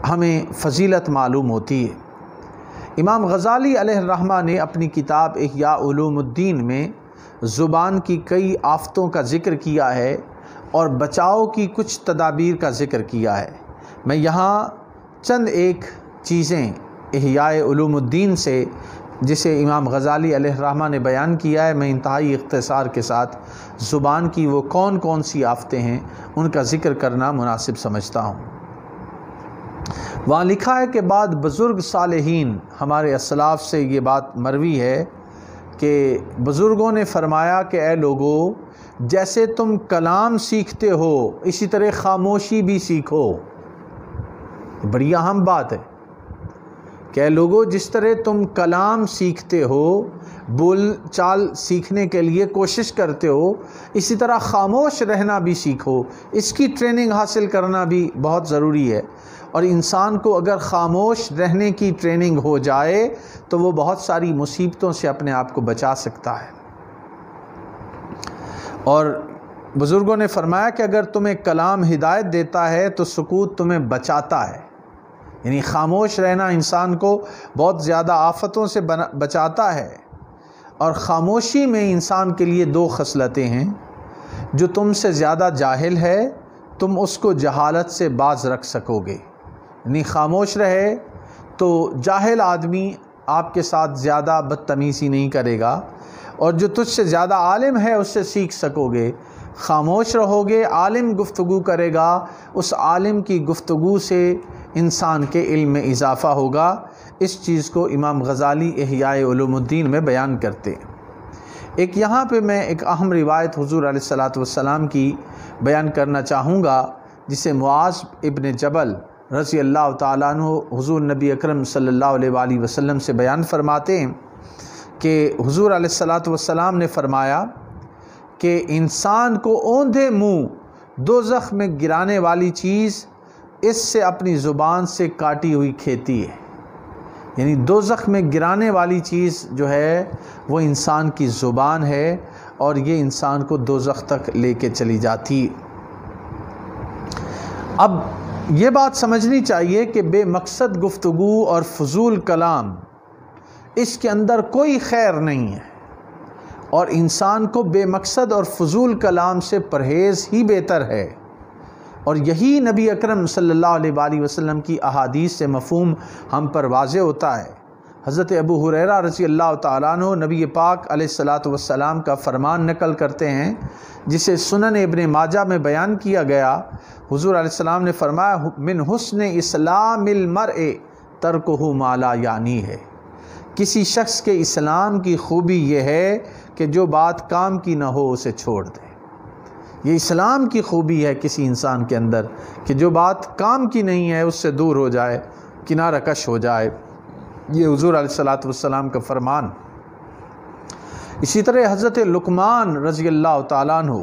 ہمیں فضیلت معلوم ہوتی ہے۔ امام غزالی علیہ الرحمہ نے اپنی کتاب احیاء علوم الدین میں زبان کی کئی آفتوں کا ذکر کیا ہے اور بچاؤ کی کچھ تدابیر کا ذکر کیا ہے۔ میں یہاں چند ایک چیزیں احیاء علوم الدین سے جسے امام غزالی علیہ الرحمہ نے بیان کیا ہے، میں انتہائی اختصار کے ساتھ زبان کی وہ کون کون سی آفتیں ہیں ان کا ذکر کرنا مناسب سمجھتا ہوں۔ وہاں لکھا ہے کہ بعد بزرگ صالحین، ہمارے اسلاف سے یہ بات مروی ہے کہ بزرگوں نے فرمایا کہ اے لوگو، جیسے تم کلام سیکھتے ہو اسی طرح خاموشی بھی سیکھو۔ بڑی اہم بات ہے کہ اے لوگو، جس طرح تم کلام سیکھتے ہو، بول چال سیکھنے کے لیے کوشش کرتے ہو، اسی طرح خاموش رہنا بھی سیکھو۔ اس کی ٹریننگ حاصل کرنا بھی بہت ضروری ہے، اور انسان کو اگر خاموش رہنے کی ٹریننگ ہو جائے تو وہ بہت ساری مصیبتوں سے اپنے آپ کو بچا سکتا ہے۔ اور بزرگوں نے فرمایا کہ اگر تمہیں کلام ہدایت دیتا ہے تو سکوت تمہیں بچاتا ہے، یعنی خاموش رہنا انسان کو بہت زیادہ آفتوں سے بچاتا ہے۔ اور خاموشی میں انسان کے لیے دو خصلتیں ہیں۔ جو تم سے زیادہ جاہل ہے تم اس کو جہالت سے باز رکھ سکو گے، یعنی خاموش رہے تو جاہل آدمی آپ کے ساتھ زیادہ بدتمیزی نہیں کرے گا، اور جو تجھ سے زیادہ عالم ہے اس سے سیکھ سکو گے۔ خاموش رہو گے، عالم گفتگو کرے گا، اس عالم کی گفتگو سے انسان کے علم میں اضافہ ہوگا۔ اس چیز کو امام غزالی احیاء علوم الدین میں بیان کرتے ہیں۔ ایک یہاں پہ میں ایک اہم روایت حضور علیہ الصلاۃ والسلام کی بیان کرنا چاہوں گا، جسے معاذ ابن جبل رضی اللہ تعالیٰ عنہ حضور نبی اکرم صلی اللہ علیہ وآلہ وسلم سے بیان فرماتے ہیں کہ حضور علیہ الصلاۃ والسلام نے فرمایا کہ انسان کو اوندھے منہ دوزخ میں گرانے والی چیز اس سے اپنی زبان سے کاٹی ہوئی کھیتی ہے، یعنی دوزخ میں گرانے والی چیز جو ہے وہ انسان کی زبان ہے، اور یہ انسان کو دوزخ تک لے کے چلی جاتی۔ اب یہ بات سمجھنی چاہیے کہ بے مقصد گفتگو اور فضول کلام اس کے اندر کوئی خیر نہیں ہے، اور انسان کو بے مقصد اور فضول کلام سے پرہیز ہی بہتر ہے۔ اور یہی نبی اکرم صلی اللہ علیہ وآلہ وسلم کی احادیث سے مفہوم ہم پر واضح ہوتا ہے۔ حضرت ابو ہریرہ رضی اللہ تعالیٰ عنہ نبی پاک علیہ الصلاۃ والسلام کا فرمان نقل کرتے ہیں، جسے سنن ابن ماجہ میں بیان کیا گیا۔ حضور علیہ السلام نے فرمایا من حسن اسلام المرء ترکہ ما لا یعنی ہے، کسی شخص کے اسلام کی خوبی یہ ہے کہ جو بات کام کی نہ ہو اسے چھوڑ دے۔ یہ اسلام کی خوبی ہے کسی انسان کے اندر کہ جو بات کام کی نہیں ہے اس سے دور ہو جائے، کنارہ کش ہو جائے۔ یہ حضور علیہ الصلاۃ والسلام کا فرمان۔ اسی طرح حضرت لقمان رضی اللہ تعالیٰ عنہ،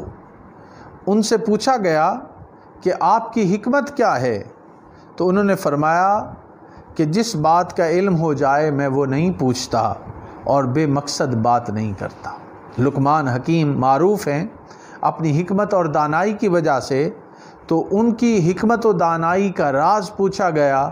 ان سے پوچھا گیا کہ آپ کی حکمت کیا ہے؟ تو انہوں نے فرمایا کہ جس بات کا علم ہو جائے میں وہ نہیں پوچھتا اور بے مقصد بات نہیں کرتا۔ لقمان حکیم معروف ہیں اپنی حکمت اور دانائی کی وجہ سے، تو ان کی حکمت و دانائی کا راز پوچھا گیا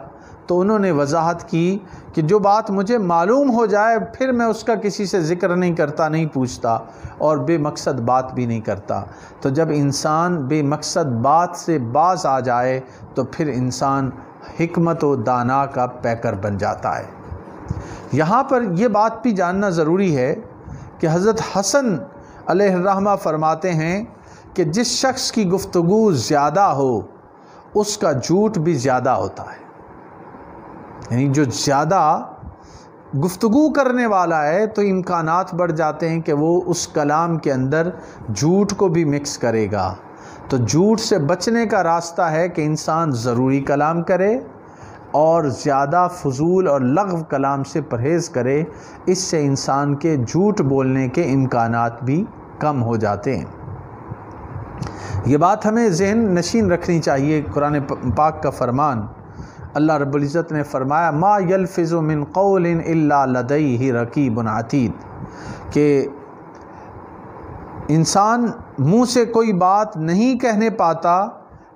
تو انہوں نے وضاحت کی کہ جو بات مجھے معلوم ہو جائے پھر میں اس کا کسی سے ذکر نہیں کرتا، نہیں پوچھتا، اور بے مقصد بات بھی نہیں کرتا۔ تو جب انسان بے مقصد بات سے باز آ جائے تو پھر انسان حکمت و دانا کا پیکر بن جاتا ہے۔ یہاں پر یہ بات بھی جاننا ضروری ہے کہ حضرت حسن علیہ الرحمہ فرماتے ہیں کہ جس شخص کی گفتگو زیادہ ہو اس کا جھوٹ بھی زیادہ ہوتا ہے، یعنی جو زیادہ گفتگو کرنے والا ہے تو امکانات بڑھ جاتے ہیں کہ وہ اس کلام کے اندر جھوٹ کو بھی مکس کرے گا۔ تو جھوٹ سے بچنے کا راستہ ہے کہ انسان ضروری کلام کرے اور زیادہ فضول اور لغو کلام سے پرہیز کرے، اس سے انسان کے جھوٹ بولنے کے امکانات بھی کم ہو جاتے ہیں۔ یہ بات ہمیں ذہن نشین رکھنی چاہیے۔ قرآن پاک کا فرمان، اللہ رب العزت نے فرمایا ما یلفظ من قول الا لدیہ رقیب عتید، کہ انسان منہ سے کوئی بات نہیں کہنے پاتا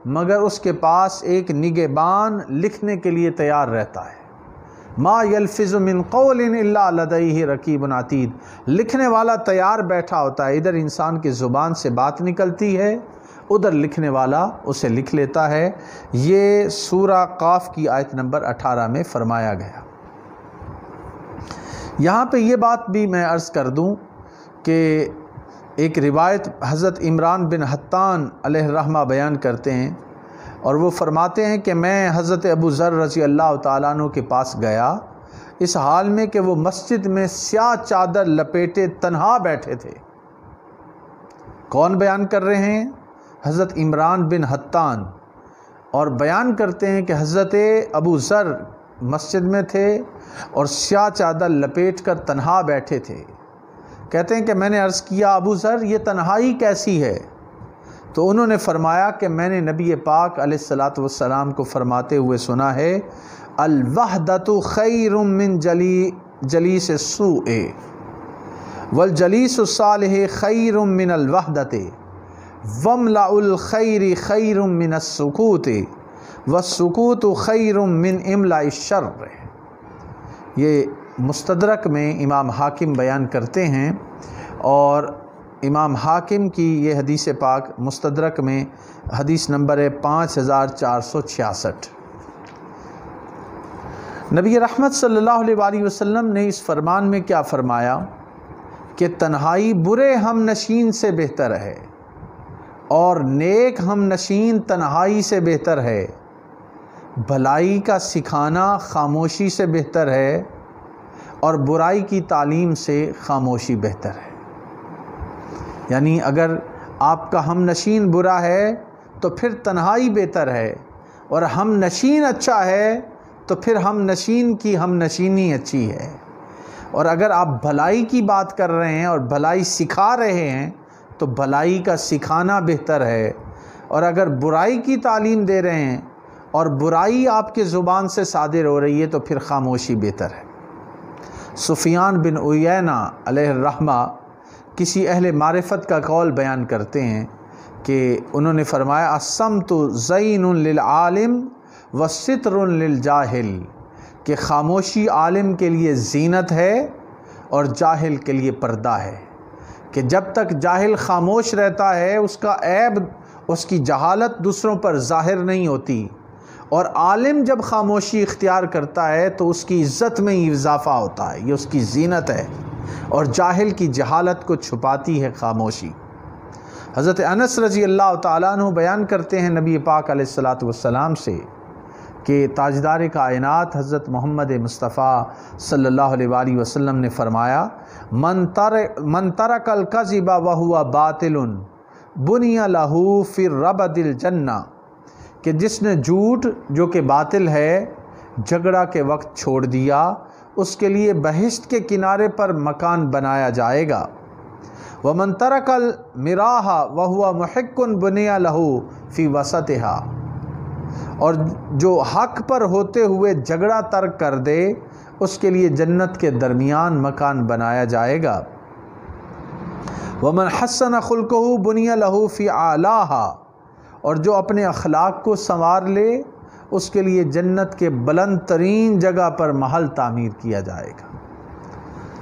مگر اس کے پاس ایک نگہبان لکھنے کے لیے تیار رہتا ہے۔ ما یلفظ من قول الا لدیہ رقیب عتید، لکھنے والا تیار بیٹھا ہوتا ہے، ادھر انسان کی زبان سے بات نکلتی ہے، ادھر لکھنے والا اسے لکھ لیتا ہے۔ یہ سورہ قاف کی آیت نمبر 18 میں فرمایا گیا۔ یہاں پہ یہ بات بھی میں عرض کر دوں کہ ایک روایت حضرت عمران بن حطان علیہ الرحمہ بیان کرتے ہیں، اور وہ فرماتے ہیں کہ میں حضرت ابو ذر رضی اللہ تعالیٰ عنہ کے پاس گیا، اس حال میں کہ وہ مسجد میں سیاہ چادر لپیٹے تنہا بیٹھے تھے۔ کون بیان کر رہے ہیں؟ حضرت عمران بن حطان، اور بیان کرتے ہیں کہ حضرت ابو ذر مسجد میں تھے اور سیاہ چادر لپیٹ کر تنہا بیٹھے تھے۔ کہتے ہیں کہ میں نے عرض کیا ابو ذر یہ تنہائی کیسی ہے؟ تو انہوں نے فرمایا کہ میں نے نبی پاک علیہ الصلاۃ والسلام کو فرماتے ہوئے سنا ہے، الوحدۃ خیر من جلیس السوء والجلیس الصالح خیر من الوحدۃ واملأ الخیر خیر من السکوت والسکوت خیر من املاء الشر۔ یہ مستدرک میں امام حاکم بیان کرتے ہیں، اور امام حاکم کی یہ حدیث پاک مستدرک میں حدیث نمبر ہے 5466۔ نبی رحمت صلی اللہ علیہ وآلہ وسلم نے اس فرمان میں کیا فرمایا کہ تنہائی برے ہم نشین سے بہتر ہے، اور نیک ہم نشین تنہائی سے بہتر ہے، بھلائی کا سکھانا خاموشی سے بہتر ہے، اور برائی کی تعلیم سے خاموشی بہتر ہے۔ یعنی اگر آپ کا ہم نشین برا ہے تو پھر تنہائی بہتر ہے، اور ہم نشین اچھا ہے تو پھر ہم نشین کی ہم نشینی اچھی ہے۔ اور اگر آپ بھلائی کی بات کر رہے ہیں اور بھلائی سکھا رہے ہیں تو بھلائی کا سکھانا بہتر ہے، اور اگر برائی کی تعلیم دے رہے ہیں اور برائی آپ کے زبان سے صادر ہو رہی ہے تو پھر خاموشی بہتر ہے۔ سفیان بن عیینہ علیہ الرحمہ کسی اہل معرفت کا قول بیان کرتے ہیں کہ انہوں نے فرمایا الصمت زین للعالم وستر للجاہل، کہ خاموشی عالم کے لیے زینت ہے اور جاہل کے لیے پردہ ہے، کہ جب تک جاہل خاموش رہتا ہے اس کا عیب، اس کی جہالت دوسروں پر ظاہر نہیں ہوتی، اور عالم جب خاموشی اختیار کرتا ہے تو اس کی عزت میں اضافہ ہوتا ہے، یہ اس کی زینت ہے، اور جاہل کی جہالت کو چھپاتی ہے خاموشی۔ حضرت انس رضی اللہ تعالیٰ عنہ بیان کرتے ہیں نبی پاک علیہ الصلاۃ والسلام سے کہ تاجدار کائنات حضرت محمد مصطفیٰ صلی اللہ علیہ وآلہ وسلم نے فرمایا من ترک الکذب وہو باطل بنی لہ فی ربد الجنہ، کہ جس نے جھوٹ جو کہ باطل ہے جھگڑا کے وقت چھوڑ دیا، اس کے لیے بہشت کے کنارے پر مکان بنایا جائے گا۔ ومن ترک المراح وہو محق بنی لہ فی وسطہا، اور جو حق پر ہوتے ہوئے جھگڑا ترک کر دے اس کے لیے جنت کے درمیان مکان بنایا جائے گا۔ ومن حسن خلقہ بنی لہ فی اعلاہا، اور جو اپنے اخلاق کو سنوار لے اس کے لیے جنت کے بلند ترین جگہ پر محل تعمیر کیا جائے گا۔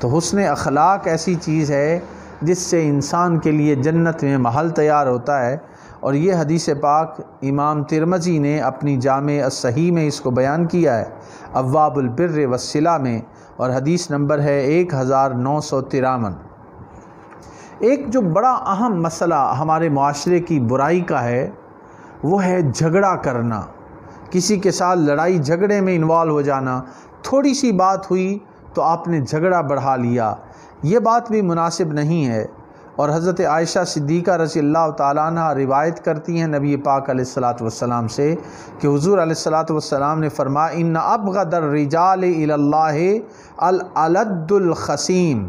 تو حسن اخلاق ایسی چیز ہے جس سے انسان کے لیے جنت میں محل تیار ہوتا ہے، اور یہ حدیث پاک امام ترمذی نے اپنی جامع الصحیح میں اس کو بیان کیا ہے، ابواب البر والصلہ میں، اور حدیث نمبر ہے 1953۔ ایک جو بڑا اہم مسئلہ ہمارے معاشرے کی برائی کا ہے وہ ہے جھگڑا کرنا، کسی کے ساتھ لڑائی جھگڑے میں انوالو ہو جانا، تھوڑی سی بات ہوئی تو آپ نے جھگڑا بڑھا لیا، یہ بات بھی مناسب نہیں ہے۔ اور حضرت عائشہ صدیقہ رضی اللہ تعالیٰ عنہ روایت کرتی ہیں نبی پاک علیہ الصلاۃ والسلام سے کہ حضور علیہ الصلاۃ والسلام نے فرمایا ان ابغض الرجال الی اللہ الالد الخصیم،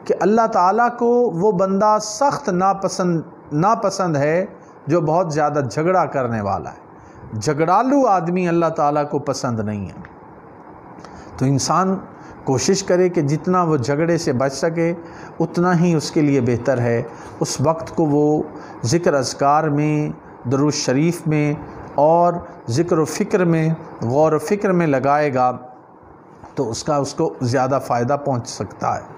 کہ اللہ تعالیٰ کو وہ بندہ سخت ناپسند ہے جو بہت زیادہ جھگڑا کرنے والا ہے، جھگڑالو آدمی اللہ تعالیٰ کو پسند نہیں ہے۔ تو انسان کوشش کرے کہ جتنا وہ جھگڑے سے بچ سکے اتنا ہی اس کے لیے بہتر ہے، اس وقت کو وہ ذکر اذکار میں، درود شریف میں اور ذکر و فکر میں، غور و فکر میں لگائے گا تو اس کو زیادہ فائدہ پہنچ سکتا ہے۔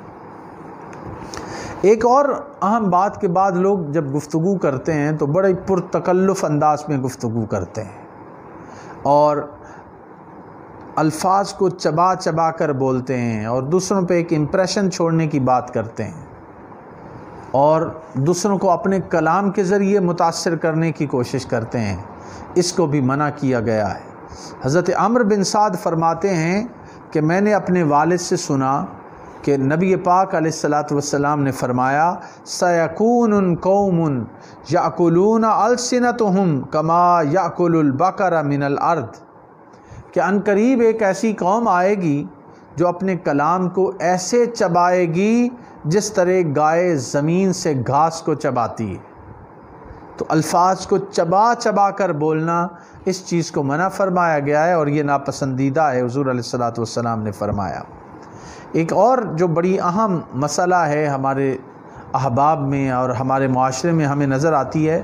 ایک اور اہم بات کے بعد لوگ جب گفتگو کرتے ہیں تو بڑے پرتکلف انداز میں گفتگو کرتے ہیں اور الفاظ کو چبا چبا کر بولتے ہیں اور دوسروں پہ ایک امپریشن چھوڑنے کی بات کرتے ہیں اور دوسروں کو اپنے کلام کے ذریعے متاثر کرنے کی کوشش کرتے ہیں۔ اس کو بھی منع کیا گیا ہے۔ حضرت عمرو بن سعد فرماتے ہیں کہ میں نے اپنے والد سے سنا کہ نبی پاک علیہ الصلاۃ والسلام نے فرمایا سَيَكُونُ قَوْمٌ يَأْكُلُونَ أَلْسِنَتُهُمْ كَمَا يَأْكُلُ الْبَقَرَ مِنَ الْأَرْضِ کہ عنقریب ایک ایسی قوم آئے گی جو اپنے کلام کو ایسے چبائے گی جس طرح گائے زمین سے گھاس کو چباتی ہے۔ تو الفاظ کو چبا چبا کر بولنا اس چیز کو منع فرمایا گیا ہے اور یہ ناپسندیدہ ہے، حضور علیہ الصلاۃ والسلام نے فرمایا۔ ایک اور جو بڑی اہم مسئلہ ہے ہمارے احباب میں اور ہمارے معاشرے میں ہمیں نظر آتی ہے،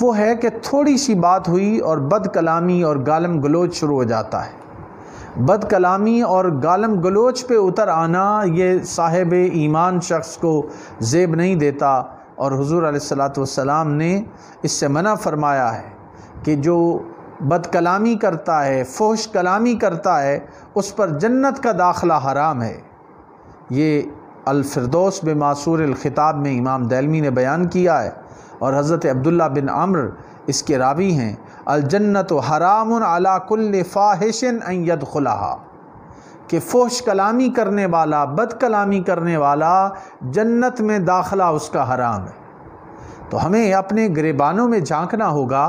وہ ہے کہ تھوڑی سی بات ہوئی اور بد کلامی اور گالم گلوچ شروع ہو جاتا ہے۔ بد کلامی اور گالم گلوچ پہ اتر آنا یہ صاحب ایمان شخص کو زیب نہیں دیتا اور حضور علیہ الصلاۃ والسلام نے اس سے منع فرمایا ہے کہ جو بد کلامی کرتا ہے، فحش کلامی کرتا ہے، اس پر جنت کا داخلہ حرام ہے۔ یہ الفردوس بماسور الخطاب میں امام دہلوی نے بیان کیا ہے اور حضرت عبداللہ بن عمرو اس کے راوی ہیں۔ الجنت حرام علی کل فاحش ان یدخلها کہ فحش کلامی کرنے والا، بد کلامی کرنے والا، جنت میں داخلہ اس کا حرام ہے۔ تو ہمیں اپنے گریبانوں میں جھانکنا ہوگا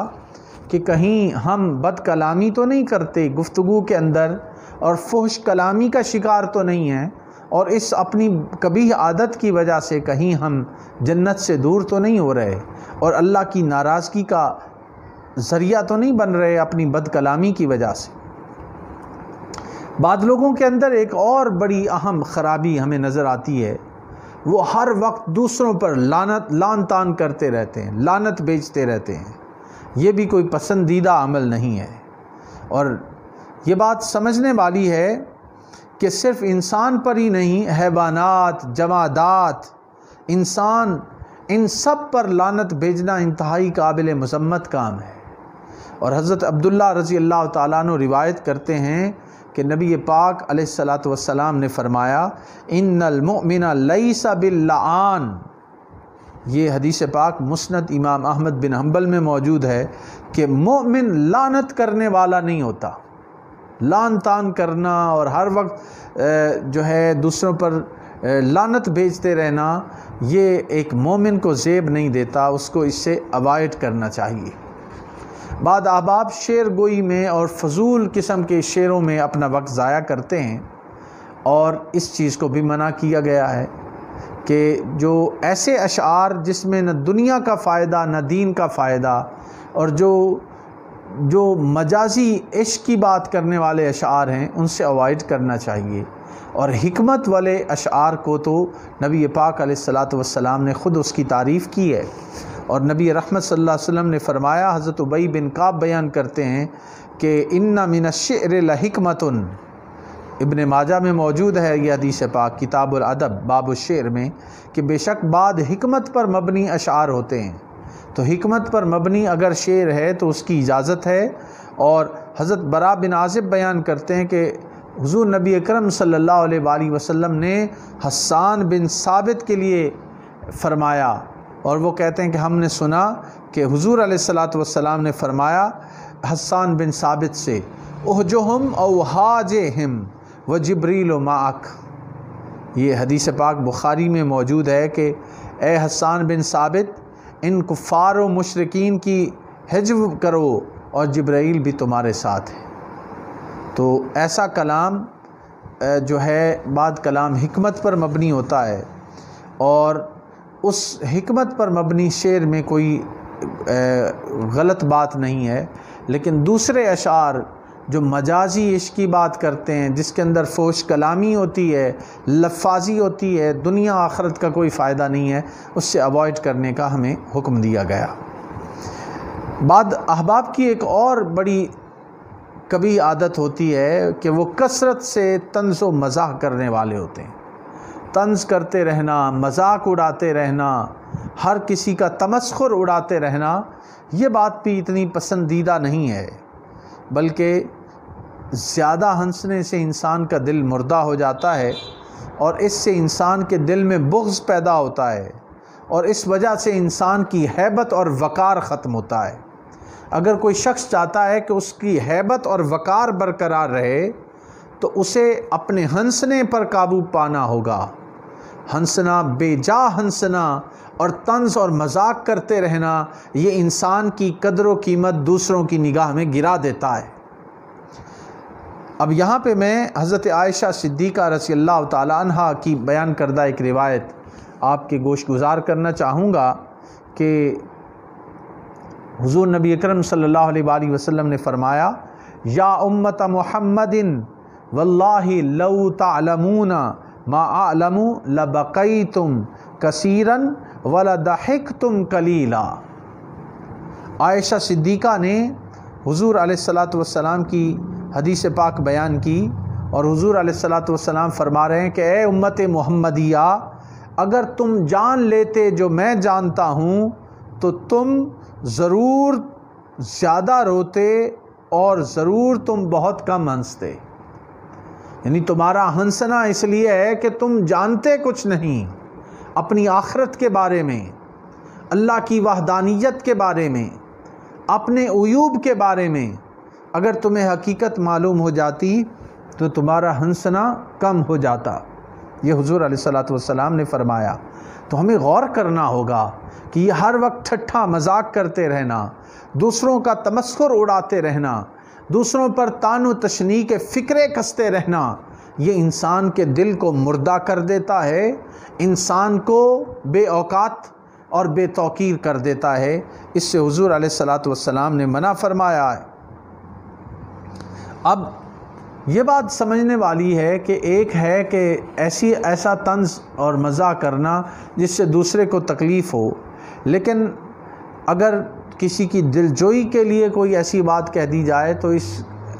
کہ کہیں ہم بد کلامی تو نہیں کرتے گفتگو کے اندر اور فحش کلامی کا شکار تو نہیں ہیں اور اس اپنی قبیح عادت کی وجہ سے کہیں ہم جنت سے دور تو نہیں ہو رہے اور اللہ کی ناراضگی کا ذریعہ تو نہیں بن رہے اپنی بد کلامی کی وجہ سے۔ بعض لوگوں کے اندر ایک اور بڑی اہم خرابی ہمیں نظر آتی ہے، وہ ہر وقت دوسروں پر لعن طعن کرتے رہتے ہیں، لعنت بیچتے رہتے ہیں۔ یہ بھی کوئی پسندیدہ عمل نہیں ہے اور یہ بات سمجھنے والی ہے کہ صرف انسان پر ہی نہیں، حیوانات، جمادات، انسان، ان سب پر لعنت بھیجنا انتہائی قابل مذمت کام ہے۔ اور حضرت عبداللہ رضی اللہ تعالیٰ عنہ روایت کرتے ہیں کہ نبی پاک علیہ الصلاۃ والسلام نے فرمایا ان المؤمن لیس باللعان، یہ حدیث پاک مسند امام احمد بن حنبل میں موجود ہے کہ مومن لعنت کرنے والا نہیں ہوتا۔ لعن طعن کرنا اور ہر وقت جو ہے دوسروں پر لعنت بھیجتے رہنا یہ ایک مومن کو زیب نہیں دیتا، اس کو اس سے اوائڈ کرنا چاہیے۔ بعض احباب شعر گوئی میں اور فضول قسم کے شعروں میں اپنا وقت ضائع کرتے ہیں اور اس چیز کو بھی منع کیا گیا ہے کہ جو ایسے اشعار جس میں نہ دنیا کا فائدہ نہ دین کا فائدہ اور جو مجازی عشق کی بات کرنے والے اشعار ہیں ان سے اوائڈ کرنا چاہیے۔ اور حکمت والے اشعار کو تو نبی پاک علیہ الصلاۃ والسلام نے خود اس کی تعریف کی ہے اور نبی رحمت صلی اللہ علیہ وسلم نے فرمایا، حضرت ابی بن کعب بیان کرتے ہیں کہ ان من الشعر لحکمت، ابن ماجہ میں موجود ہے یہ حدیث پاک کتاب الادب باب الشعر میں، کہ بے شک بعد حکمت پر مبنی اشعار ہوتے ہیں۔ تو حکمت پر مبنی اگر شعر ہے تو اس کی اجازت ہے۔ اور حضرت براء بن عازب بیان کرتے ہیں کہ حضور نبی اکرم صلی اللہ علیہ وآلہ وسلم نے حسان بن ثابت کے لیے فرمایا اور وہ کہتے ہیں کہ ہم نے سنا کہ حضور علیہ الصلاۃ والسلام نے فرمایا حسان بن ثابت سے احجہم او حاجہم وجبریل معک، یہ حدیث پاک بخاری میں موجود ہے کہ اے حسان بن ثابت ان کفار و مشرکین کی حجب کرو اور جبرائیل بھی تمہارے ساتھ ہے۔ تو ایسا کلام جو ہے بعد کلام حکمت پر مبنی ہوتا ہے اور اس حکمت پر مبنی شعر میں کوئی غلط بات نہیں ہے، لیکن دوسرے اشعار جو مجازی عشق کی بات کرتے ہیں جس کے اندر فحش کلامی ہوتی ہے، لفاظی ہوتی ہے، دنیا آخرت کا کوئی فائدہ نہیں ہے، اس سے اوائڈ کرنے کا ہمیں حکم دیا گیا۔ بعد احباب کی ایک اور بڑی کبھی عادت ہوتی ہے کہ وہ کثرت سے طنز و مزاح کرنے والے ہوتے ہیں. طنز کرتے رہنا، مذاق اڑاتے رہنا، ہر کسی کا تمسخر اڑاتے رہنا، یہ بات بھی اتنی پسندیدہ نہیں ہے، بلکہ زیادہ ہنسنے سے انسان کا دل مردہ ہو جاتا ہے اور اس سے انسان کے دل میں بغض پیدا ہوتا ہے اور اس وجہ سے انسان کی ہیبت اور وقار ختم ہوتا ہے. اگر کوئی شخص چاہتا ہے کہ اس کی ہیبت اور وقار برقرار رہے تو اسے اپنے ہنسنے پر قابو پانا ہوگا. ہنسنا، بے جا ہنسنا اور طنز اور مذاق کرتے رہنا، یہ انسان کی قدر و قیمت دوسروں کی نگاہ میں گرا دیتا ہے. اب یہاں پہ میں حضرت عائشہ صدیقہ رضی اللہ تعالی عنہا کی بیان کردہ ایک روایت آپ کے گوش گزار کرنا چاہوں گا کہ حضور نبی اکرم صلی اللہ علیہ وآلہ وسلم نے فرمایا: یا امت محمد واللہ لو تعلمون ما اعلم لبقیتم کثیرا ولضحکتم قلیلا. عائشہ صدیقہ نے حضور علیہ السلام کی حدیث پاک بیان کی اور حضور علیہ السلام فرما رہے ہیں کہ اے امت محمدیہ، اگر تم جان لیتے جو میں جانتا ہوں تو تم ضرور زیادہ روتے اور ضرور تم بہت کم ہنستے. یعنی تمہارا ہنسنا اس لیے ہے کہ تم جانتے کچھ نہیں اپنی آخرت کے بارے میں، اللہ کی وحدانیت کے بارے میں، اپنے عیوب کے بارے میں. اگر تمہیں حقیقت معلوم ہو جاتی تو تمہارا ہنسنا کم ہو جاتا. یہ حضور علیہ السلام نے فرمایا. تو ہمیں غور کرنا ہوگا کہ یہ ہر وقت ٹھٹھا مذاق کرتے رہنا، دوسروں کا تمسخر اڑاتے رہنا، دوسروں پر طعن و تشنیع کے فکرے کستے رہنا، یہ انسان کے دل کو مردہ کر دیتا ہے، انسان کو بے اوقات اور بے توقیر کر دیتا ہے. اس سے حضور علیہ السلام نے منع فرمایا ہے. اب یہ بات سمجھنے والی ہے کہ ایک ہے کہ ایسا طنز اور مزاح کرنا جس سے دوسرے کو تکلیف ہو، لیکن اگر کسی کی دلجوئی کے لیے کوئی ایسی بات کہہ دی جائے تو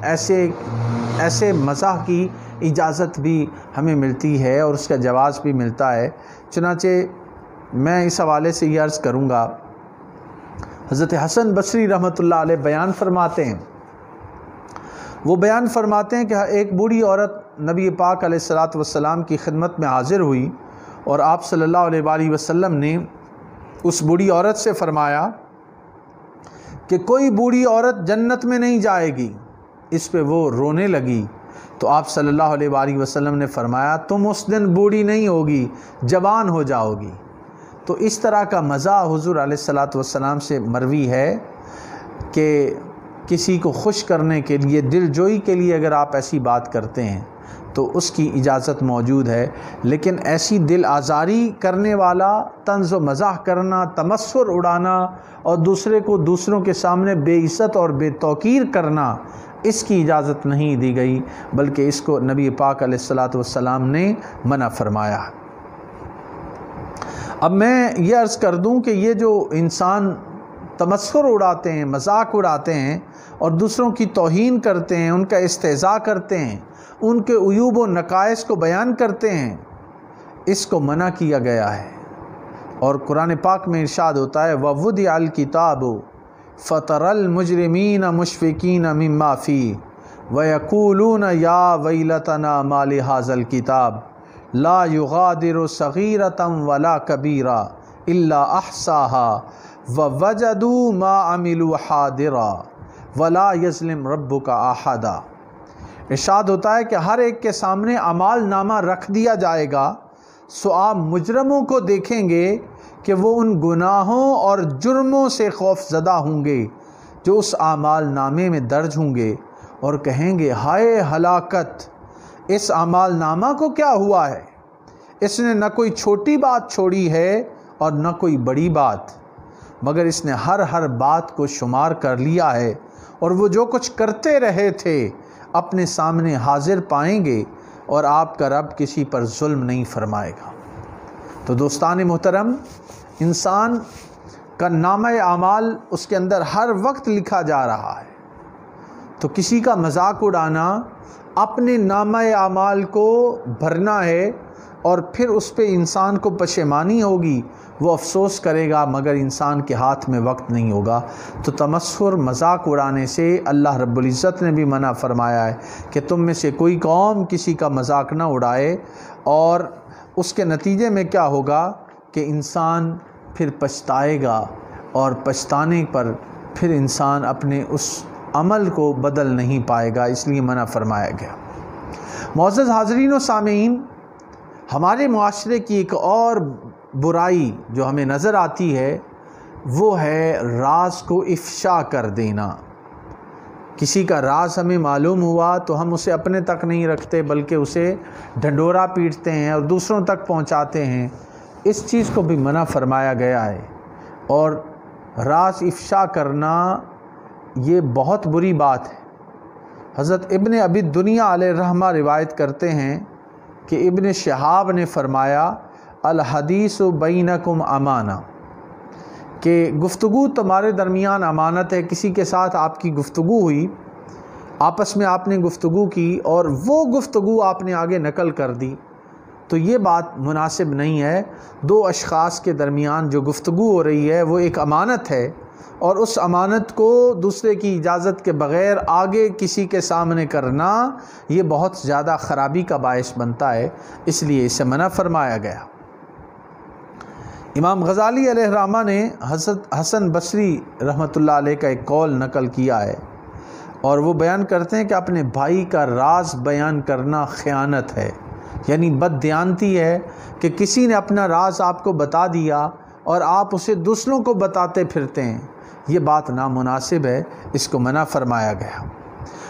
ایسے مزاح کی اجازت بھی ہمیں ملتی ہے اور اس کا جواز بھی ملتا ہے. چنانچہ میں اس حوالے سے یہ عرض کروں گا، حضرت حسن بصری رحمۃ اللہ علیہ بیان فرماتے ہیں، وہ بیان فرماتے ہیں کہ ایک بوڑھی عورت نبی پاک علیہ السلام کی خدمت میں حاضر ہوئی اور آپ صلی اللہ علیہ وآلہ وسلم نے اس بوڑھی عورت سے فرمایا کہ کوئی بوڑھی عورت جنت میں نہیں جائے گی. اس پہ وہ رونے لگی تو آپ صلی اللہ علیہ وآلہ وسلم نے فرمایا تم اس دن بوڑھی نہیں ہوگی، جوان ہو جاؤ گی. تو اس طرح کا مزاح حضور علیہ السلام سے مروی ہے کہ کسی کو خوش کرنے کے لیے، دل جوئی کے لیے اگر آپ ایسی بات کرتے ہیں تو اس کی اجازت موجود ہے، لیکن ایسی دل آزاری کرنے والا طنز و مزاح کرنا، تمسخر اڑانا اور دوسرے کو دوسروں کے سامنے بے عزت اور بے توقیر کرنا، اس کی اجازت نہیں دی گئی، بلکہ اس کو نبی پاک علیہ السلام نے منع فرمایا. اب میں یہ عرض کر دوں کہ یہ جو انسان تمسخر اڑاتے ہیں، مذاق اڑاتے ہیں اور دوسروں کی توہین کرتے ہیں، ان کا استہزاء کرتے ہیں، ان کے عیوب و نقائص کو بیان کرتے ہیں، اس کو منع کیا گیا ہے. اور قرآن پاک میں ارشاد ہوتا ہے وَوُضِعَ الْكِتَابُ فَتَرَى الْمُجْرِمِينَ مُشْفِقِينَ مِمَّا فِيهِ وَيَقُولُونَ يَا وَيْلَتَنَا مَا لِهَذَا الْكِتَابِ لَا يُغَادِرُ صَغِيرَةً وَلَا كَبِيرَةً إِلَّا أَحْصَاهَا وَوَجَدُوا مَا عَمِلُوا حَاضِرًا وَلَا يَظْلِمُ رَبُّكَ أَحَدًا. ارشاد ہوتا ہے کہ ہر ایک کے سامنے اعمال نامہ رکھ دیا جائے گا، سو آپ مجرموں کو دیکھیں گے کہ وہ ان گناہوں اور جرموں سے خوف زدہ ہوں گے جو اس اعمال نامے میں درج ہوں گے، اور کہیں گے ہائے ہلاکت، اس اعمال نامہ کو کیا ہوا ہے، اس نے نہ کوئی چھوٹی بات چھوڑی ہے اور نہ کوئی بڑی بات، مگر اس نے ہر بات کو شمار کر لیا ہے، اور وہ جو کچھ کرتے رہے تھے اپنے سامنے حاضر پائیں گے، اور آپ کا رب کسی پر ظلم نہیں فرمائے گا. تو دوستان محترم، انسان کا نامہ اعمال اس کے اندر ہر وقت لکھا جا رہا ہے، تو کسی کا مذاق اڑانا، اپنے نامہ اعمال کو بھرنا ہے اور پھر اس پہ انسان کو پشیمانی ہوگی، وہ افسوس کرے گا، مگر انسان کے ہاتھ میں وقت نہیں ہوگا۔ تو تمسخر، مذاق اڑانے سے اللہ رب العزت نے بھی منع فرمایا ہے کہ تم میں سے کوئی قوم کسی کا مذاق نہ اڑائے، اور اس کے نتیجے میں کیا ہوگا کہ انسان پھر پچھتائے گا، اور پچھتانے پر پھر انسان اپنے اس عمل کو بدل نہیں پائے گا، اس لیے منع فرمایا گیا۔ معزز حاضرین و سامعین، ہمارے معاشرے کی ایک اور برائی جو ہمیں نظر آتی ہے وہ ہے راز کو افشا کر دینا۔ کسی کا راز ہمیں معلوم ہوا تو ہم اسے اپنے تک نہیں رکھتے، بلکہ اسے ڈھنڈورا پیٹتے ہیں اور دوسروں تک پہنچاتے ہیں۔ اس چیز کو بھی منع فرمایا گیا ہے، اور راز افشا کرنا یہ بہت بری بات ہے۔ حضرت ابن ابی دنیا علیہ الرحمہ روایت کرتے ہیں کہ ابن شہاب نے فرمایا الحدیث بینکم امانہ، کہ گفتگو تمہارے درمیان امانت ہے۔ کسی کے ساتھ آپ کی گفتگو ہوئی، آپس میں آپ نے گفتگو کی اور وہ گفتگو آپ نے آگے نقل کر دی، تو یہ بات مناسب نہیں ہے۔ دو اشخاص کے درمیان جو گفتگو ہو رہی ہے وہ ایک امانت ہے، اور اس امانت کو دوسرے کی اجازت کے بغیر آگے کسی کے سامنے کرنا یہ بہت زیادہ خرابی کا باعث بنتا ہے، اس لیے اسے منع فرمایا گیا۔ امام غزالی علیہ الرحمہ نے حضرت حسن بصری رحمۃ اللہ علیہ کا ایک قول نقل کیا ہے، اور وہ بیان کرتے ہیں کہ اپنے بھائی کا راز بیان کرنا خیانت ہے، یعنی بددیانتی ہے کہ کسی نے اپنا راز آپ کو بتا دیا اور آپ اسے دوسروں کو بتاتے پھرتے ہیں، یہ بات نامناسب ہے، اس کو منع فرمایا گیا۔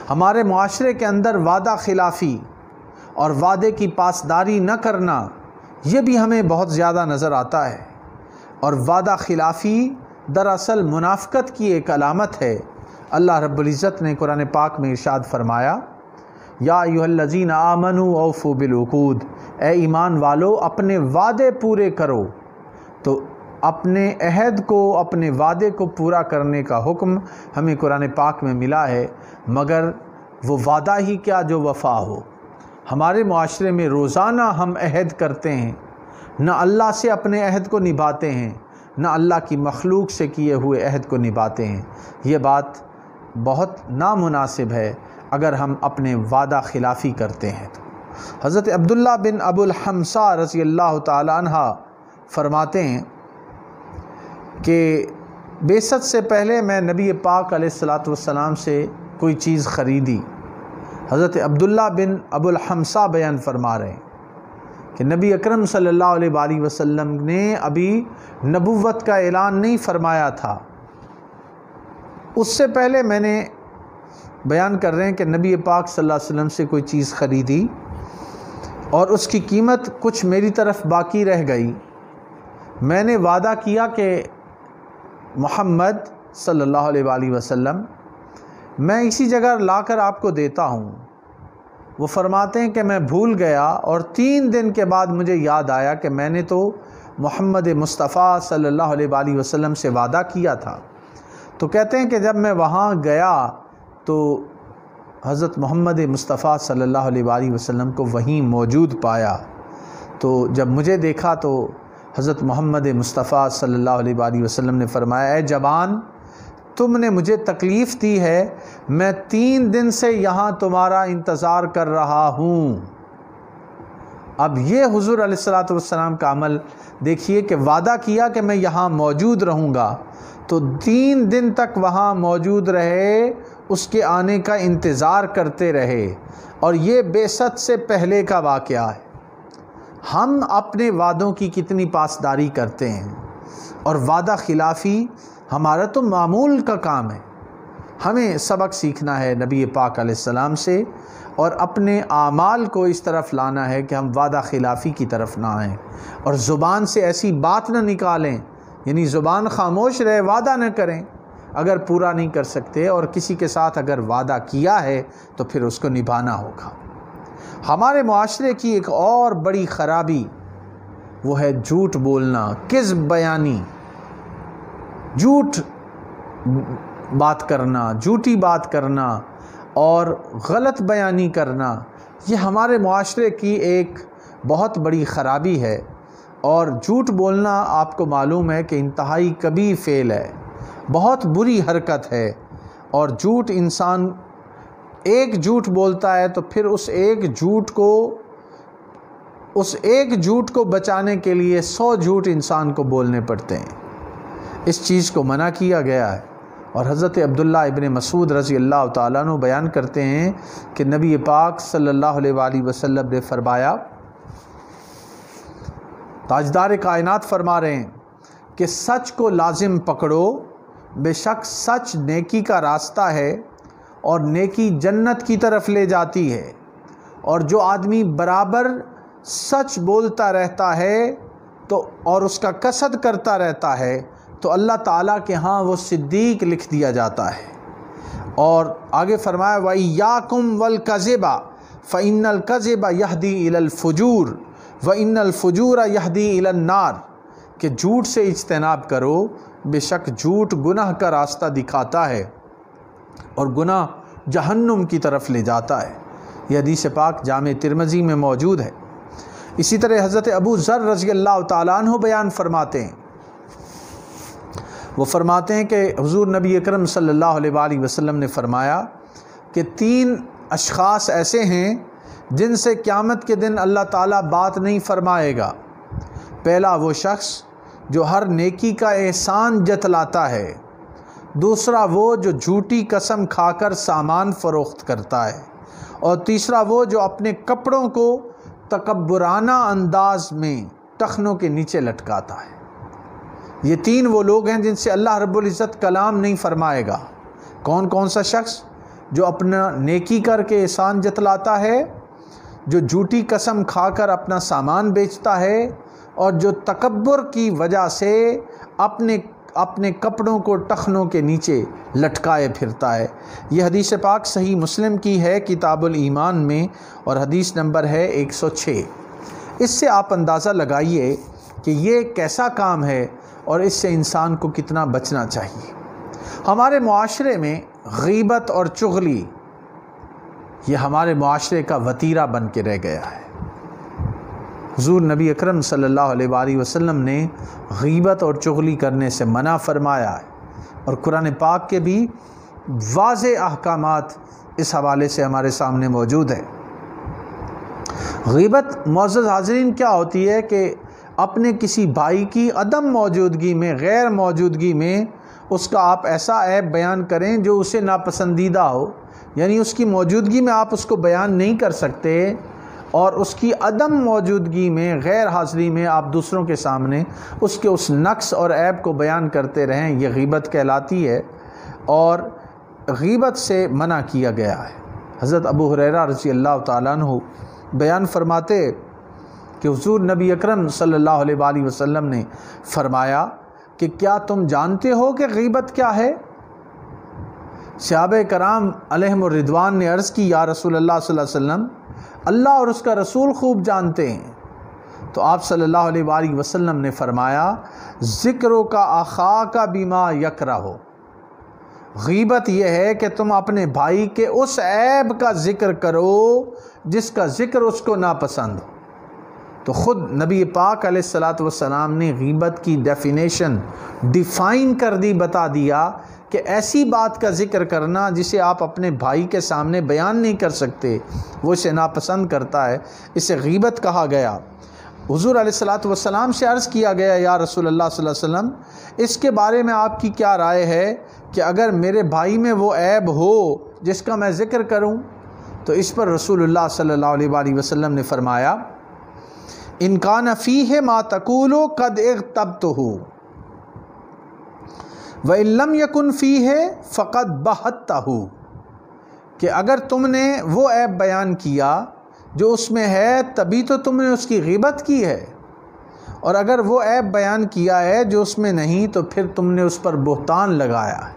ہمارے معاشرے کے اندر وعدہ خلافی اور وعدے کی پاسداری نہ کرنا یہ بھی ہمیں بہت زیادہ نظر آتا ہے، اور وعدہ خلافی دراصل منافقت کی ایک علامت ہے۔ اللہ رب العزت نے قرآن پاک میں ارشاد فرمایا یا ایھا الذین آمنوا اوفوا بالعقود، اے ایمان والو اپنے وعدے پورے کرو۔ تو اپنے عہد کو، اپنے وعدے کو پورا کرنے کا حکم ہمیں قرآن پاک میں ملا ہے، مگر وہ وعدہ ہی کیا جو وفا ہو۔ ہمارے معاشرے میں روزانہ ہم عہد کرتے ہیں، نہ اللہ سے اپنے عہد کو نبھاتے ہیں، نہ اللہ کی مخلوق سے کیے ہوئے عہد کو نبھاتے ہیں۔ یہ بات بہت نامناسب ہے اگر ہم اپنے وعدہ خلافی کرتے ہیں تو۔ حضرت عبداللہ بن ابو الحمصہ رضی اللہ تعالی عنہ فرماتے ہیں کہ بعثت سے پہلے میں نبی پاک علیہ الصلاۃ والسلام سے کوئی چیز خریدی۔ حضرت عبداللہ بن ابو الحمصہ بیان فرما رہے ہیں کہ نبی اکرم صلی اللہ علیہ وآلہ وسلم نے ابھی نبوت کا اعلان نہیں فرمایا تھا، اس سے پہلے میں نے بیان کر رہے ہیں کہ نبی پاک صلی اللہ علیہ وسلم سے کوئی چیز خریدی اور اس کی قیمت کچھ میری طرف باقی رہ گئی۔ میں نے وعدہ کیا کہ محمد صلی اللہ علیہ وآلہ وسلم میں اسی جگہ لا کر آپ کو دیتا ہوں۔ وہ فرماتے ہیں کہ میں بھول گیا، اور 3 دن کے بعد مجھے یاد آیا کہ میں نے تو محمد مصطفیٰ صلی اللہ علیہ وآلہ وسلم سے وعدہ کیا تھا۔ تو کہتے ہیں کہ جب میں وہاں گیا تو حضرت محمد مصطفیٰ صلی اللہ علیہ وآلہ وسلم کو وہیں موجود پایا، تو جب مجھے دیکھا تو حضرت محمد مصطفیٰ صلی اللہ علیہ وآلہ وسلم نے فرمایا اے جوان، تم نے مجھے تکلیف دی ہے، میں 3 دن سے یہاں تمہارا انتظار کر رہا ہوں۔ اب یہ حضور علیہ الصلوۃ والسلام کا عمل دیکھیے کہ وعدہ کیا کہ میں یہاں موجود رہوں گا، تو 3 دن تک وہاں موجود رہے، اس کے آنے کا انتظار کرتے رہے، اور یہ بعثت سے پہلے کا واقعہ ہے۔ ہم اپنے وعدوں کی کتنی پاسداری کرتے ہیں، اور وعدہ خلافی ہمارا تو معمول کا کام ہے۔ ہمیں سبق سیکھنا ہے نبی پاک علیہ السلام سے، اور اپنے اعمال کو اس طرف لانا ہے کہ ہم وعدہ خلافی کی طرف نہ آئیں، اور زبان سے ایسی بات نہ نکالیں، یعنی زبان خاموش رہے، وعدہ نہ کریں اگر پورا نہیں کر سکتے، اور کسی کے ساتھ اگر وعدہ کیا ہے تو پھر اس کو نبھانا ہوگا۔ ہمارے معاشرے کی ایک اور بڑی خرابی وہ ہے جھوٹ بولنا، کذب بیانی۔ جھوٹ بات کرنا، جھوٹی بات کرنا اور غلط بیانی کرنا، یہ ہمارے معاشرے کی ایک بہت بڑی خرابی ہے۔ اور جھوٹ بولنا آپ کو معلوم ہے کہ انتہائی کبیرہ فعل ہے، بہت بری حرکت ہے۔ اور جھوٹ، انسان ایک جھوٹ بولتا ہے تو پھر اس ایک جھوٹ کو بچانے کے لیے 100 جھوٹ انسان کو بولنے پڑتے ہیں۔ اس چیز کو منع کیا گیا ہے۔ اور حضرت عبداللہ ابن مسعود رضی اللہ تعالیٰ عنہ بیان کرتے ہیں کہ نبی پاک صلی اللہ علیہ وآلہ وسلم نے فرمایا، تاجدار کائنات فرما رہے ہیں کہ سچ کو لازم پکڑو، بے شک سچ نیکی کا راستہ ہے اور نیکی جنت کی طرف لے جاتی ہے۔ اور جو آدمی برابر سچ بولتا رہتا ہے اور اس کا قصد کرتا رہتا ہے تو اللہ تعالیٰ کے ہاں وہ صدیق لکھ دیا جاتا ہے۔ اور آگے فرمایا وَإِيَّاكُمْ وَالْكَذِبَ فَإِنَّ الْكَذِبَ يَهْدِي إِلَى الْفُجُورِ وَإِنَّ الْفُجُورَ يَهْدِي إِلَى النَّارِ، کہ جھوٹ سے اجتناب کرو، بے شک جھوٹ گناہ کا راستہ دکھاتا ہے اور گناہ جہنم کی طرف لے جاتا ہے۔ یہ حدیث پاک جامع ترمذی میں موجود ہے۔ اسی طرح حضرت ابو ذر رضی اللہ تعالیٰ عنہ بیان فرماتے ہیں، وہ فرماتے ہیں کہ حضور نبی اکرم صلی اللہ علیہ وآلہ وسلم نے فرمایا کہ 3 اشخاص ایسے ہیں جن سے قیامت کے دن اللہ تعالیٰ بات نہیں فرمائے گا۔ پہلا وہ شخص جو ہر نیکی کا احسان جتلاتا ہے، دوسرا وہ جو جھوٹی قسم کھا کر سامان فروخت کرتا ہے، اور تیسرا وہ جو اپنے کپڑوں کو تکبرانہ انداز میں ٹخنوں کے نیچے لٹکاتا ہے۔ یہ 3 وہ لوگ ہیں جن سے اللہ رب العزت کلام نہیں فرمائے گا۔ کون سا شخص؟ جو اپنا نیکی کر کے احسان جتلاتا ہے، جو جھوٹی قسم کھا کر اپنا سامان بیچتا ہے، اور جو تکبر کی وجہ سے اپنے کپڑوں کو ٹخنوں کے نیچے لٹکائے پھرتا ہے۔ یہ حدیث پاک صحیح مسلم کی ہے کتاب الایمان میں، اور حدیث نمبر ہے 106۔ اس سے آپ اندازہ لگائیے کہ یہ کیسا کام ہے اور اس سے انسان کو کتنا بچنا چاہیے۔ ہمارے معاشرے میں غیبت اور چغلی یہ ہمارے معاشرے کا وتیرہ بن کے رہ گیا ہے۔ حضور نبی اکرم صلی اللہ علیہ وآلہ وسلم نے غیبت اور چغلی کرنے سے منع فرمایا ہے، اور قرآن پاک کے بھی واضح احکامات اس حوالے سے ہمارے سامنے موجود ہیں۔ غیبت معزز حاضرین کیا ہوتی ہے کہ اپنے کسی بھائی کی عدم موجودگی میں، غیر موجودگی میں اس کا آپ ایسا عیب بیان کریں جو اسے ناپسندیدہ ہو، یعنی اس کی موجودگی میں آپ اس کو بیان نہیں کر سکتے، اور اس کی عدم موجودگی میں، غیر حاضری میں آپ دوسروں کے سامنے اس کے اس نقص اور عیب کو بیان کرتے رہیں، یہ غیبت کہلاتی ہے، اور غیبت سے منع کیا گیا ہے۔ حضرت ابو ہریرہ رضی اللہ تعالیٰ عنہ بیان فرماتے کہ حضور نبی اکرم صلی اللہ علیہ وآلہ وسلم نے فرمایا کہ کیا تم جانتے ہو کہ غیبت کیا ہے؟ صحابہ کرام علیہم الرضوان نے عرض کی، یا رسول اللہ صلی اللہ علیہ وسلم، اللہ اور اس کا رسول خوب جانتے ہیں۔ تو آپ صلی اللہ علیہ وآلہ وسلم نے فرمایا، ذکرو کا اخاک بما یکرہ، غیبت یہ ہے کہ تم اپنے بھائی کے اس عیب کا ذکر کرو جس کا ذکر اس کو ناپسند ہو۔ تو خود نبی پاک علیہ الصلاۃ والسلام نے غیبت کی ڈیفائن کر دی، بتا دیا کہ ایسی بات کا ذکر کرنا جسے آپ اپنے بھائی کے سامنے بیان نہیں کر سکتے، وہ اسے ناپسند کرتا ہے، اسے غیبت کہا گیا۔ حضور علیہ الصلاۃ والسلام سے عرض کیا گیا، یا رسول اللہ صلی اللہ علیہ وسلم، اس کے بارے میں آپ کی کیا رائے ہے کہ اگر میرے بھائی میں وہ عیب ہو جس کا میں ذکر کروں؟ تو اس پر رسول اللہ صلی اللہ علیہ وآلہ وسلم نے فرمایا، ان کان فیہ ما تقول قد اغتبتہ وَإِن لَّمْ يَكُنْ فِيهِ فَقَدْ بَهَتَّهُ، کہ اگر تم نے وہ عیب بیان کیا جو اس میں ہے تبھی تو تم نے اس کی غیبت کی ہے، اور اگر وہ عیب بیان کیا ہے جو اس میں نہیں تو پھر تم نے اس پر بہتان لگایا ہے۔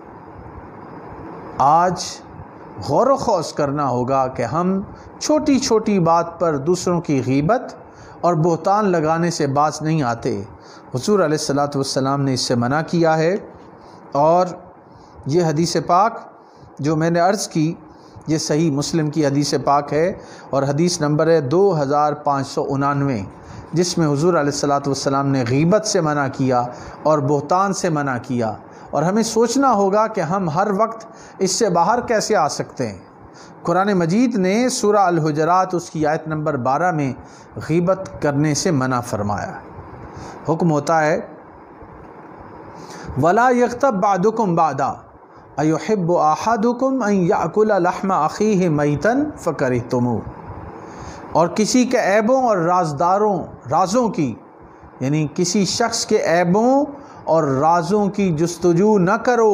آج غور و خوض کرنا ہوگا کہ ہم چھوٹی چھوٹی بات پر دوسروں کی غیبت اور بہتان لگانے سے باز نہیں آتے۔ حضور علیہ الصلاۃ والسلام نے اس سے منع کیا ہے، اور یہ حدیث پاک جو میں نے عرض کی یہ صحیح مسلم کی حدیث پاک ہے اور حدیث نمبر ہے 2599، جس میں حضور علیہ الصلاۃ والسلام نے غیبت سے منع کیا اور بہتان سے منع کیا، اور ہمیں سوچنا ہوگا کہ ہم ہر وقت اس سے باہر کیسے آ سکتے ہیں۔ قرآن مجید نے سورہ الحجرات اس کی آیت نمبر 12 میں غیبت کرنے سے منع فرمایا۔ حکم ہوتا ہے وَلَا يَغْتَبْ بَعْضُكُمْ بَعْضًا أَيُحِبُّ أَحَدُكُمْ أَن يَأْكُلَ لَحْمَ أَخِيهِ مَيْتًا فَكَرِهْتُمُوهُ، اور کسی کے عیبوں اور رازوں کی، یعنی کسی شخص کے عیبوں اور رازوں کی جستجو نہ کرو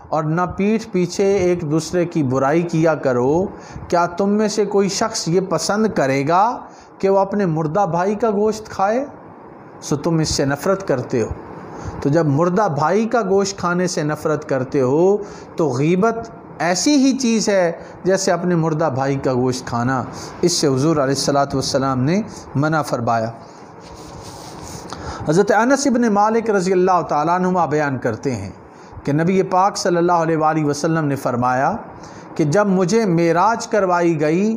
اور نہ پیٹھ پیچھے ایک دوسرے کی برائی کیا کرو۔ کیا تم میں سے کوئی شخص یہ پسند کرے گا کہ وہ اپنے مردہ بھائی کا گوشت کھائے؟ سو تم اس سے نفرت کرتے ہو۔ تو جب مردہ بھائی کا گوشت کھانے سے نفرت کرتے ہو تو غیبت ایسی ہی چیز ہے جیسے اپنے مردہ بھائی کا گوشت کھانا۔ اس سے حضور علیہ الصلاۃ والسلام نے منع فرمایا۔ حضرت انس بن مالک رضی اللہ تعالیٰ عنہ بیان کرتے ہیں کہ نبی پاک صلی اللہ علیہ وآلہ وسلم نے فرمایا کہ جب مجھے معراج کروائی گئی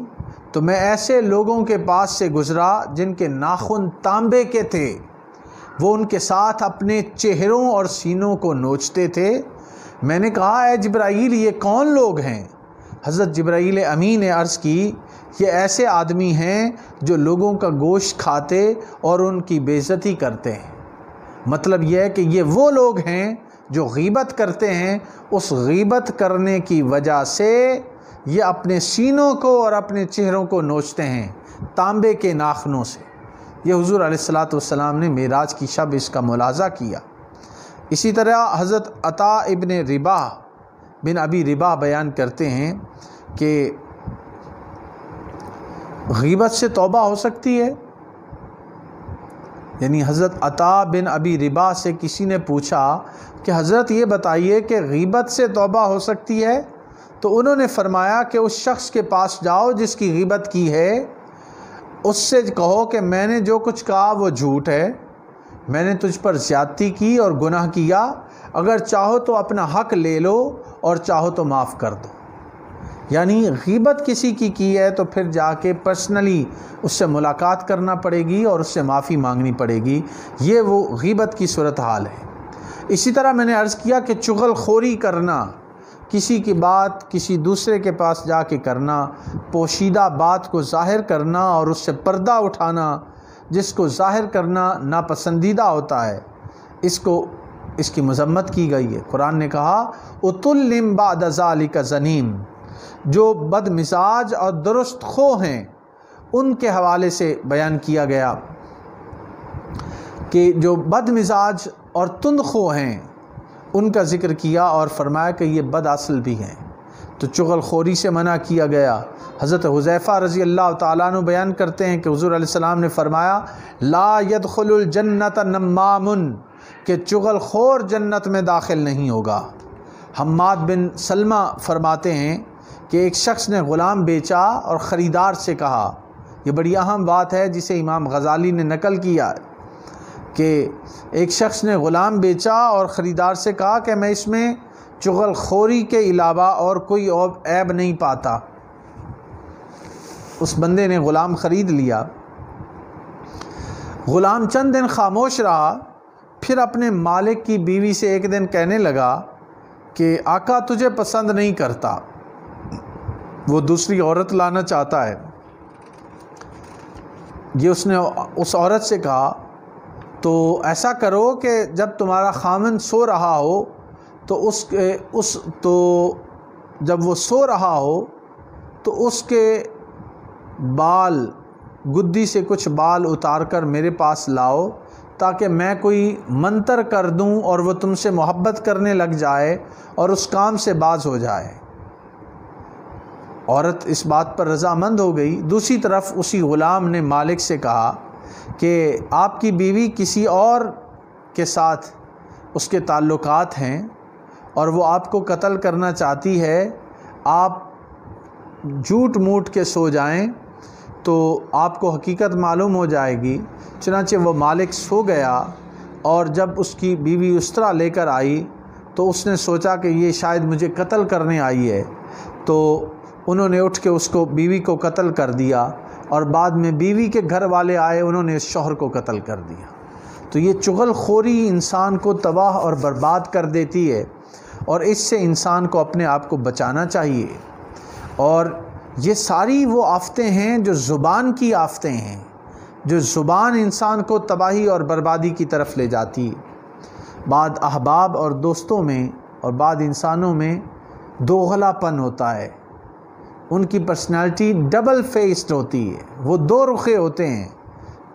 تو میں ایسے لوگوں کے پاس سے گزرا جن کے ناخن تانبے کے تھے، وہ ان کے ساتھ اپنے چہروں اور سینوں کو نوچتے تھے۔ میں نے کہا اے جبرائیل یہ کون لوگ ہیں؟ حضرت جبرائیل امین نے عرض کی یہ ایسے آدمی ہیں جو لوگوں کا گوشت کھاتے اور ان کی بے عزتی کرتے ہیں۔ مطلب یہ ہے کہ یہ وہ لوگ ہیں جو غیبت کرتے ہیں، اس غیبت کرنے کی وجہ سے یہ اپنے سینوں کو اور اپنے چہروں کو نوچتے ہیں تانبے کے ناخنوں سے۔ یہ حضور علیہ الصلاۃ والسلام نے معراج کی شب اس کا ملاحظہ کیا۔ اسی طرح حضرت عطا ابن رباح بن ابی رباح بیان کرتے ہیں کہ غیبت سے توبہ ہو سکتی ہے؟ یعنی حضرت عطا بن ابی رباح سے کسی نے پوچھا کہ حضرت یہ بتائیے کہ غیبت سے توبہ ہو سکتی ہے؟ تو انہوں نے فرمایا کہ اس شخص کے پاس جاؤ جس کی غیبت کی ہے، اس سے کہو کہ میں نے جو کچھ کہا وہ جھوٹ ہے، میں نے تجھ پر زیادتی کی اور گناہ کیا، اگر چاہو تو اپنا حق لے لو اور چاہو تو معاف کر دو۔ یعنی غیبت کسی کی ہے تو پھر جا کے پرسنلی اس سے ملاقات کرنا پڑے گی اور اس سے معافی مانگنی پڑے گی۔ یہ وہ غیبت کی صورتحال ہے۔ اسی طرح میں نے عرض کیا کہ چغل خوری کرنا، کسی کی بات کسی دوسرے کے پاس جا کے کرنا، پوشیدہ بات کو ظاہر کرنا اور اس سے پردہ اٹھانا، جس کو ظاہر کرنا ناپسندیدہ ہوتا ہے، اس کی مذمت کی گئی ہے۔ قرآن نے کہا اُتُلِّم بَعْدَ ذَلِكَ زَنِيمٌ، جو بد مزاج اور درست خو ہیں ان کے حوالے سے بیان کیا گیا کہ جو بد مزاج اور تند خو ہیں ان کا ذکر کیا اور فرمایا کہ یہ بد اصل بھی ہیں، تو چغل خوری سے منع کیا گیا۔ حضرت حذیفہ رضی اللہ تعالیٰ عنہ بیان کرتے ہیں کہ حضور علیہ السلام نے فرمایا لا يدخل الجنت نمام، کہ چغل خور جنت میں داخل نہیں ہوگا۔ حماد بن سلمہ فرماتے ہیں کہ ایک شخص نے غلام بیچا اور خریدار سے کہا، یہ بڑی اہم بات ہے جسے امام غزالی نے نقل کیا کہ ایک شخص نے غلام بیچا اور خریدار سے کہا کہ میں اس میں چغل خوری کے علاوہ اور کوئی عیب نہیں پاتا۔ اس بندے نے غلام خرید لیا۔ غلام چند دن خاموش رہا، پھر اپنے مالک کی بیوی سے ایک دن کہنے لگا کہ آقا تجھے پسند نہیں کرتا، وہ دوسری عورت لانا چاہتا ہے۔ یہ اس نے اس عورت سے کہا تو ایسا کرو کہ جب تمہارا خامن سو رہا ہو تو جب وہ سو رہا ہو تو اس کے بال گدی سے کچھ بال اتار کر میرے پاس لاؤ تاکہ میں کوئی منتر کر دوں اور وہ تم سے محبت کرنے لگ جائے اور اس کام سے باز ہو جائے۔ عورت اس بات پر رضامند ہو گئی۔ دوسری طرف اسی غلام نے مالک سے کہا کہ آپ کی بیوی کسی اور کے ساتھ اس کے تعلقات ہیں اور وہ آپ کو قتل کرنا چاہتی ہے، آپ جھوٹ موٹ کے سو جائیں تو آپ کو حقیقت معلوم ہو جائے گی۔ چنانچہ وہ مالک سو گیا اور جب اس کی بیوی اس طرح لے کر آئی تو اس نے سوچا کہ یہ شاید مجھے قتل کرنے آئی ہے، تو انہوں نے اٹھ کے اس کو بیوی کو قتل کر دیا، اور بعد میں بیوی کے گھر والے آئے، انہوں نے اس شوہر کو قتل کر دیا۔ تو یہ چغل خوری انسان کو تباہ اور برباد کر دیتی ہے، اور اس سے انسان کو اپنے آپ کو بچانا چاہیے۔ اور یہ ساری وہ آفتیں ہیں جو زبان کی آفتیں ہیں، جو زبان انسان کو تباہی اور بربادی کی طرف لے جاتی ہے۔ بعض احباب اور دوستوں میں اور بعض انسانوں میں دوغلا پن ہوتا ہے، ان کی پرسنالٹی ڈبل فیسڈ ہوتی ہے، وہ دو رخے ہوتے ہیں۔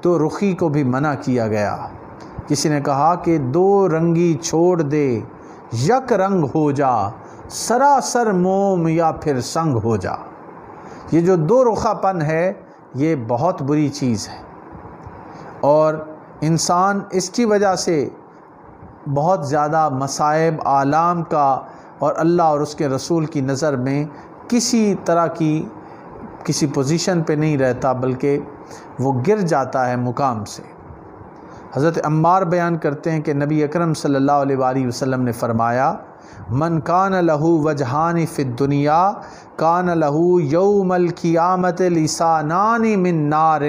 دو رخی کو بھی منع کیا گیا۔ کسی نے کہا کہ دو رنگی چھوڑ دے، یک رنگ ہو جا، سراسر موم یا پھر سنگ ہو جا۔ یہ جو دو رخا پن ہے یہ بہت بری چیز ہے، اور انسان اس کی وجہ سے بہت زیادہ مصائب آلام کا اور اللہ اور اس کے رسول کی نظر میں کسی طرح کی کسی پوزیشن پہ نہیں رہتا، بلکہ وہ گر جاتا ہے مقام سے۔ حضرت عمار بیان کرتے ہیں کہ نبی اکرم صلی اللہ علیہ وآلہ وسلم نے فرمایا، من کان لہو وجہان فی الدنیا کان لہو یوم القیامت لسانان من نار۔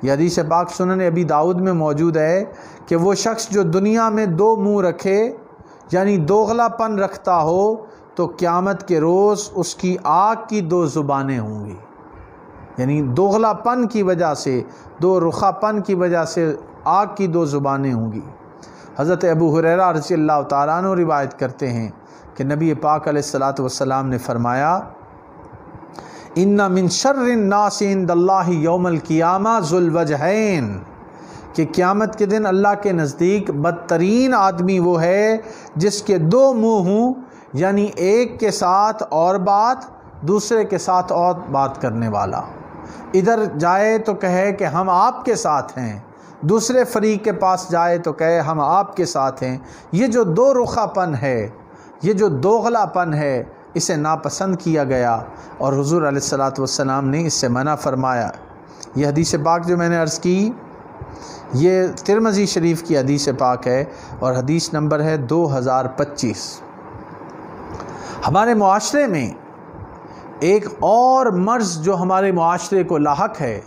یہ حدیث پاک سنن ابی داؤد میں موجود ہے کہ وہ شخص جو دنیا میں دو منہ رکھے، یعنی دوغلا پن رکھتا ہو، تو قیامت کے روز اس کی آگ کی دو زبانیں ہوں گی۔ یعنی دوغلا پن کی وجہ سے، دو رخا پن کی وجہ سے آگ کی دو زبانیں ہوں گی۔ حضرت ابو ہریرہ رضی اللہ تعالیٰ عنہ روایت کرتے ہیں کہ نبی پاک علیہ الصلوۃ والسلام نے فرمایا، ان من شر الناس عند اللہ یوم القیامہ ذو الوجہین، کہ قیامت کے دن اللہ کے نزدیک بدترین آدمی وہ ہے جس کے دو منہ ہوں، یعنی ایک کے ساتھ اور بات، دوسرے کے ساتھ اور بات کرنے والا۔ ادھر جائے تو کہے کہ ہم آپ کے ساتھ ہیں، دوسرے فریق کے پاس جائے تو کہے ہم آپ کے ساتھ ہیں۔ یہ جو دو رخا پن ہے، یہ جو دوغلا پن ہے، اسے ناپسند کیا گیا، اور حضور علیہ الصلوۃ والسلام نے اس سے منع فرمایا۔ یہ حدیث پاک جو میں نے عرض کی، یہ ترمذی شریف کی حدیث پاک ہے، اور حدیث نمبر ہے 2025۔ ہمارے معاشرے میں ایک اور مرض جو ہمارے معاشرے کو لاحق ہے،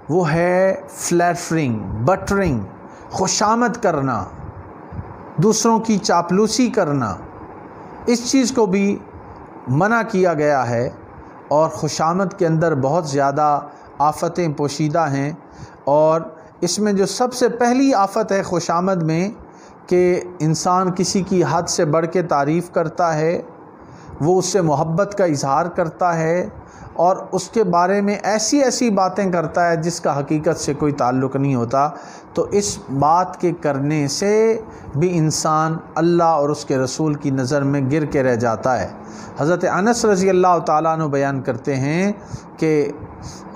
وہ ہے فلیٹرنگ، بٹرنگ، خوشامد کرنا، دوسروں کی چاپلوسی کرنا۔ اس چیز کو بھی منع کیا گیا ہے، اور خوشامد کے اندر بہت زیادہ آفتیں پوشیدہ ہیں، اور اس میں جو سب سے پہلی آفت ہے خوشامد میں کہ انسان کسی کی حد سے بڑھ کے تعریف کرتا ہے، وہ اس سے محبت کا اظہار کرتا ہے، اور اس کے بارے میں ایسی ایسی باتیں کرتا ہے جس کا حقیقت سے کوئی تعلق نہیں ہوتا۔ تو اس بات کے کرنے سے بھی انسان اللہ اور اس کے رسول کی نظر میں گر کے رہ جاتا ہے۔ حضرت انس رضی اللہ تعالیٰ عنہ بیان کرتے ہیں کہ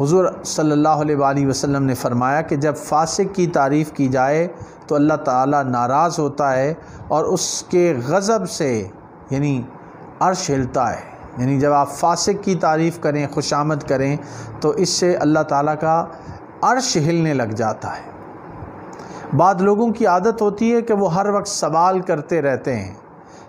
حضور صلی اللہ علیہ وآلہ وسلم نے فرمایا کہ جب فاسق کی تعریف کی جائے تو اللہ تعالیٰ ناراض ہوتا ہے، اور اس کے غضب سے یعنی عرش ہلتا ہے۔ یعنی جب آپ فاسق کی تعریف کریں، خوشامد کریں، تو اس سے اللہ تعالیٰ کا عرش ہلنے لگ جاتا ہے۔ بعض لوگوں کی عادت ہوتی ہے کہ وہ ہر وقت سوال کرتے رہتے ہیں،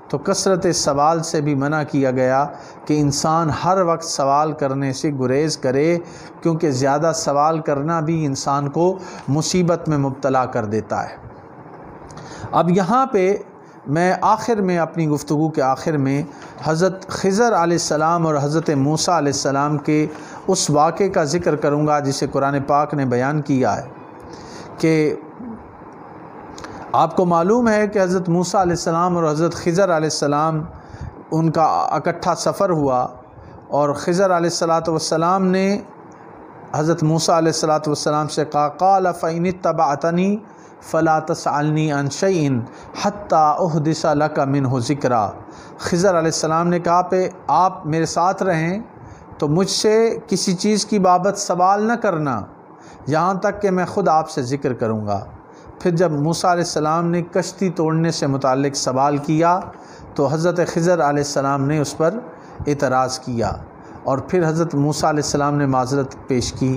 تو کثرت سوال سے بھی منع کیا گیا کہ انسان ہر وقت سوال کرنے سے گریز کرے، کیونکہ زیادہ سوال کرنا بھی انسان کو مصیبت میں مبتلا کر دیتا ہے۔ اب یہاں پہ میں آخر میں اپنی گفتگو کے آخر میں حضرت خضر علیہ السلام اور حضرت موسیٰ علیہ السلام کے اس واقعے کا ذکر کروں گا جسے قرآن پاک نے بیان کیا ہے کہ آپ کو معلوم ہے کہ حضرت موسیٰ علیہ السلام اور حضرت خضر علیہ السلام ان کا اکٹھا سفر ہوا، اور خضر علیہ السلام نے حضرت موسیٰ علیہ السلام سے کہا، قال فإن اتبعتنی فلا تسألنی عن شیء حتی احدث لک منہ ذکرا۔ خضر علیہ السلام نے کہا کہ آپ میرے ساتھ رہیں تو مجھ سے کسی چیز کی بابت سوال نہ کرنا یہاں تک کہ میں خود آپ سے ذکر کروں گا۔ پھر جب موسیٰ علیہ السلام نے کشتی توڑنے سے متعلق سوال کیا تو حضرت خضر علیہ السلام نے اس پر اعتراض کیا، اور پھر حضرت موسیٰ علیہ السلام نے معذرت پیش کی،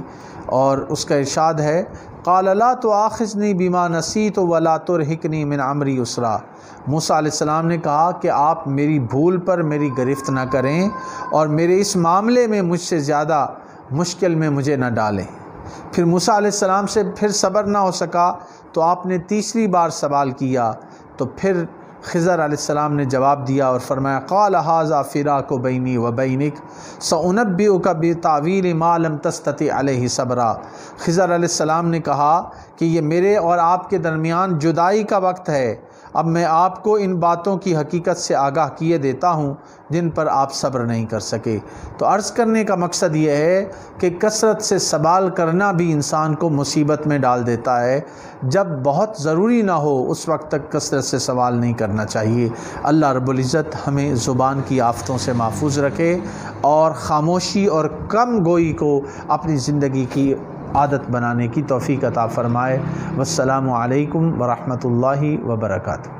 اور اس کا ارشاد ہے قال لا تؤاخذنی بما نسیت ولا ترہقنی من امری یسرا۔ موسیٰ علیہ السلام نے کہا کہ آپ میری بھول پر میری گرفت نہ کریں اور میرے اس معاملے میں مجھ سے زیادہ مشکل میں مجھے نہ ڈالیں۔ پھر موسیٰ علیہ السلام سے پھر صبر نہ ہو سکا تو آپ نے تیسری بار سوال کیا، تو پھر خضر علیہ السلام نے جواب دیا اور فرمایا قال ھذا فراق بینی و بینک سأنبئک بتاویل ما لم تستطع علیہ صبرا۔ خضر علیہ السلام نے کہا کہ یہ میرے اور آپ کے درمیان جدائی کا وقت ہے، اب میں آپ کو ان باتوں کی حقیقت سے آگاہ کیے دیتا ہوں جن پر آپ صبر نہیں کر سکے۔ تو عرض کرنے کا مقصد یہ ہے کہ کثرت سے سوال کرنا بھی انسان کو مصیبت میں ڈال دیتا ہے، جب بہت ضروری نہ ہو اس وقت تک کثرت سے سوال نہیں کرنا چاہیے۔ اللہ رب العزت ہمیں زبان کی آفتوں سے محفوظ رکھے اور خاموشی اور کم گوئی کو اپنی زندگی کی عادت بنانے کی توفیق عطا فرمائے۔ والسلام علیکم ورحمۃ اللہ وبرکاتہ۔